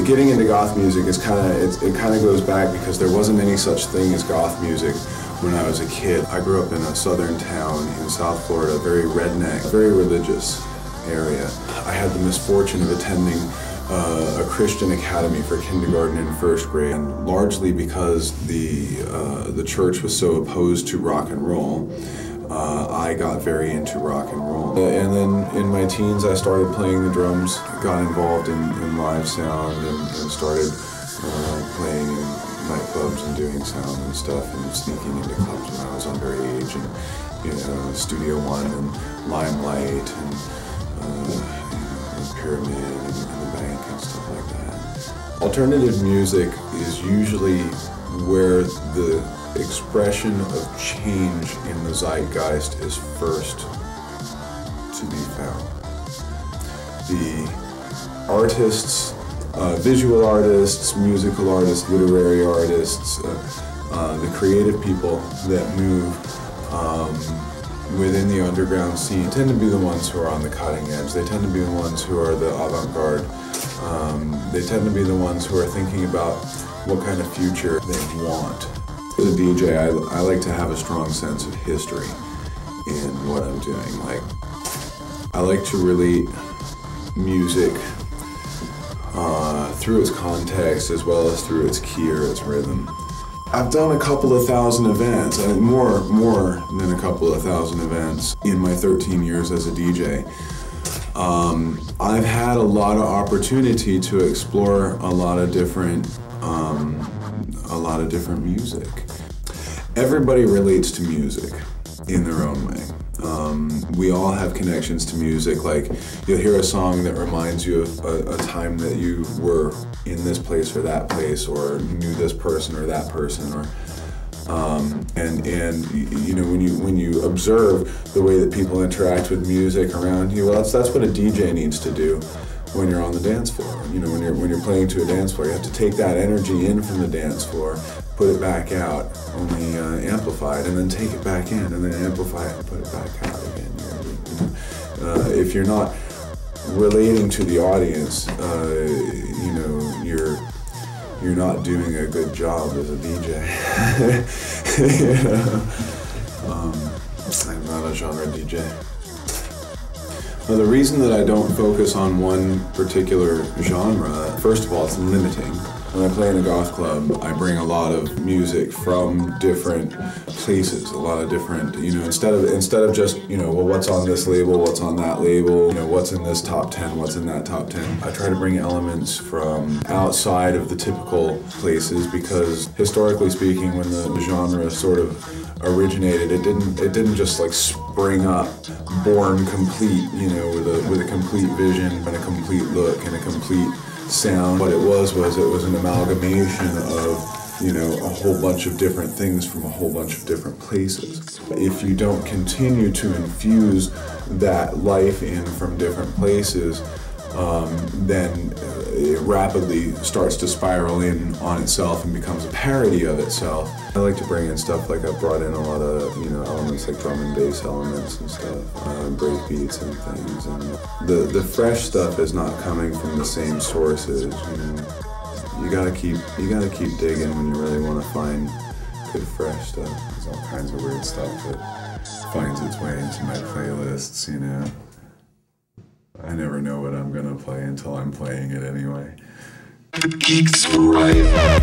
Getting into goth music is it kind of goes back because there wasn't any such thing as goth music when I was a kid. I grew up in a southern town in South Florida, very redneck, very religious area. I had the misfortune of attending a Christian academy for kindergarten and first grade, and largely because the church was so opposed to rock and roll, I got very into rock and roll. And then in my teens I started playing the drums, got involved in live sound, and started playing in nightclubs and doing sound and stuff, and sneaking into clubs when I was underage, and Studio One and Limelight and Pyramid and the Bank and stuff like that. Alternative music is usually where the expression of change in the zeitgeist is first to be found. The artists, visual artists, musical artists, literary artists, the creative people that move within the underground scene tend to be the ones who are on the cutting edge. They tend to be the ones who are the avant-garde. They tend to be the ones who are thinking about what kind of future they want. As a DJ, I like to have a strong sense of history in what I'm doing. Like, I like to relate music through its context as well as through its key or its rhythm. I've done a couple of thousand events, more than a couple of thousand events in my 13 years as a DJ. I've had a lot of opportunity to explore a lot of different music. Everybody relates to music in their own way. We all have connections to music. Like, you'll hear a song that reminds you of a time that you were in this place or that place, or knew this person or that person, or and you know, when you observe the way that people interact with music around you, well, that's what a DJ needs to do when you're on the dance floor. You know, when you're playing to a dance floor, you have to take that energy in from the dance floor, put it back out, only amplify it, and then take it back in, and then amplify it and put it back out again. If you're not relating to the audience, you know, you're not doing a good job as a DJ. You know? I'm not a genre DJ. Now, the reason that I don't focus on one particular genre, first of all, it's limiting. When I play in a goth club, I bring a lot of music from different places, a lot of different, you know, instead of just, you know, well, what's on this label, what's on that label, you know, what's in this top 10, what's in that top 10. I try to bring elements from outside of the typical places, because historically speaking, when the genre sort of originated, it didn't just like spring up, born complete, you know, with a complete vision and a complete look and a complete sound. What it was an amalgamation of, you know, a whole bunch of different things from a whole bunch of different places. If you don't continue to infuse that life in from different places, then it rapidly starts to spiral in on itself and becomes a parody of itself. I like to bring in stuff like I've brought in a lot of, you know, elements like drum and bass elements and stuff, break beats and things. And the fresh stuff is not coming from the same sources. You know, you gotta keep digging when you really want to find good fresh stuff. There's all kinds of weird stuff that finds its way into my playlists, you know. I never know what I'm gonna play until I'm playing it anyway. Geeks Forever.